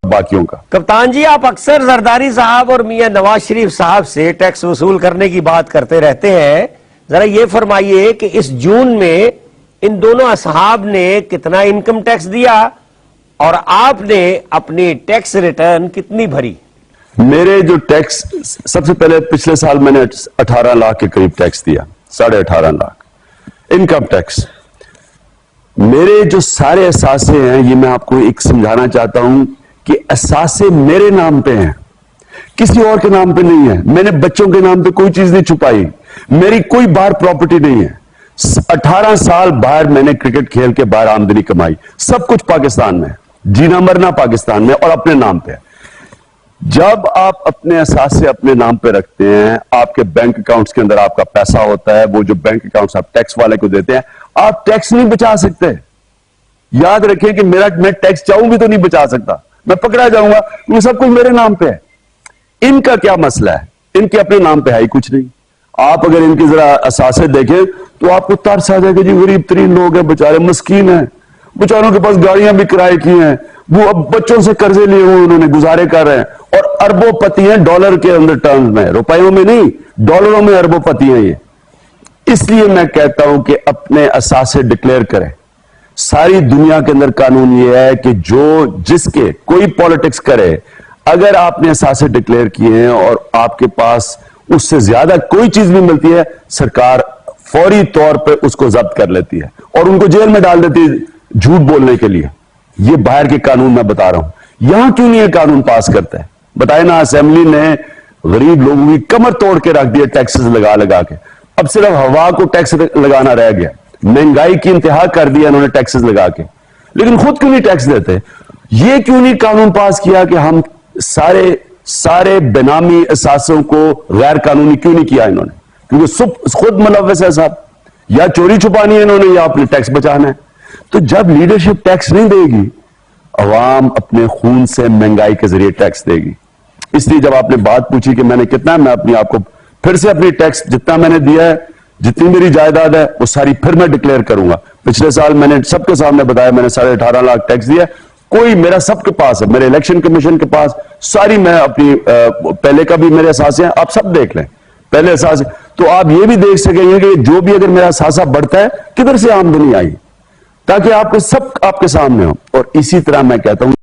باقیوں کا. کپتان جی، آپ اکثر زرداری صاحب اور میاں نواز شریف صاحب سے ٹیکس وصول کرنے کی بات کرتے رہتے ہیں. ذرا یہ فرمائیے کہ اس جون میں ان دونوں اصحاب نے کتنا انکم ٹیکس دیا اور آپ نے اپنی ٹیکس ریٹرن کتنی بھری؟ میرے جو ٹیکس، سب سے پہلے پچھلے سال میں نے 18 لاکھ کے قریب ٹیکس دیا، 18.5 لاکھ انکم ٹیکس. میرے جو سارے اثاثے ہیں، یہ میں آپ کو ایک سمجھانا چاہتا ہوں کہ اثاثے میرے نام پہ ہیں، کسی اور کے نام پہ نہیں ہے. میں نے بچوں کے نام پہ کوئی چیز نہیں چھپائی، میری کوئی باہر پراپرٹی نہیں ہے. 18 سال باہر میں نے کرکٹ کھیل کے باہر آمدنی کمائی، سب کچھ پاکستان میں، جینا مرنا پاکستان میں اور اپنے نام پہ. جب آپ اپنے اثاثے اپنے نام پہ رکھتے ہیں، آپ کے بینک اکاؤنٹس کے اندر آپ کا پیسہ ہوتا ہے، وہ جو بینک اکاؤنٹس آپ ٹیکس والے کو دیتے ہیں، آپ ٹیکس نہیں بچا سکتے. یاد رکھیں کہ میں ٹیکس چاہوں بھی تو نہیں بچا سکتا، میں پکڑا جاؤں گا. وہ سب کچھ میرے نام پہ ہے. ان کا کیا مسئلہ ہے؟ ان کے اپنے نام پہ ہے ہی کچھ نہیں. آپ اگر ان کی ذرا اثاثے دیکھیں تو آپ کو ترس آ جائے گا. جی غریب ترین لوگ ہیں بیچارے، مسکین ہیں، بیچاروں کے پاس گاڑیاں بھی کرائے کی ہیں، وہ اب بچوں سے قرضے لیے ہوئے انہوں نے گزارے کر رہے ہیں اور اربوں پتی ہیں ڈالر کے اندر ٹرمز میں، روپیوں میں نہیں، ڈالروں میں اربوں پتی ہیں یہ. اس لیے میں کہتا ہوں کہ اپنے اثاثے ڈکلیئر کریں. ساری دنیا کے اندر قانون یہ ہے کہ جس کے کوئی پالیٹکس کرے، اگر آپ نے اثاثے ڈکلیئر کیے ہیں اور آپ کے پاس اس سے زیادہ کوئی چیز بھی ملتی ہے، سرکار فوری طور پہ اس کو ضبط کر لیتی ہے اور ان کو جیل میں ڈال دیتی ہے جھوٹ بولنے کے لیے. یہ باہر کے قانون میں بتا رہا ہوں. یہاں کیوں نہیں یہ قانون پاس کرتا ہے؟ بتائے نا. اسمبلی نے غریب لوگوں کی کمر توڑ کے رکھ دیا ٹیکسز لگا لگا کے. اب صرف ہوا کو ٹیکس لگانا رہ گیا. مہنگائی کی انتہا کر دیا انہوں نے ٹیکسز لگا کے. لیکن خود کیوں نہیں ٹیکس دیتے؟ یہ کیوں نہیں قانون پاس کیا کہ ہم سارے بینامی اثاثوں کو غیر قانونی کیوں نہیں کیا انہوں نے؟ کیونکہ خود ملوث ہے صاحب. یا چوری چھپانی ہے انہوں نے یا اپنے ٹیکس بچانا ہے. تو جب لیڈرشپ ٹیکس نہیں دے گی، عوام اپنے خون سے مہنگائی کے ذریعے ٹیکس دے گی. اس لیے جب آپ نے بات پوچھی کہ میں نے کتنا، میں اپنی آپ کو پھر سے اپنی ٹیکس جتنا میں نے دیا ہے، جتنی میری جائیداد ہے، وہ ساری پھر میں ڈکلیئر کروں گا. پچھلے سال میں نے سب کے سامنے بتایا میں نے 18.5 لاکھ ٹیکس دیا. کوئی میرا سب کے پاس ہے، میرے الیکشن کمیشن کے پاس ساری، میں اپنی پہلے کا بھی میرے اثاثے ہیں، آپ سب دیکھ لیں پہلے اثاثے. تو آپ یہ بھی دیکھ سکیں گے کہ جو بھی اگر میرا اثاثہ بڑھتا ہے کدھر سے آمدنی آئی، تاکہ آپ کو سب آپ کے سامنے ہو. اور اسی طرح میں کہتا ہوں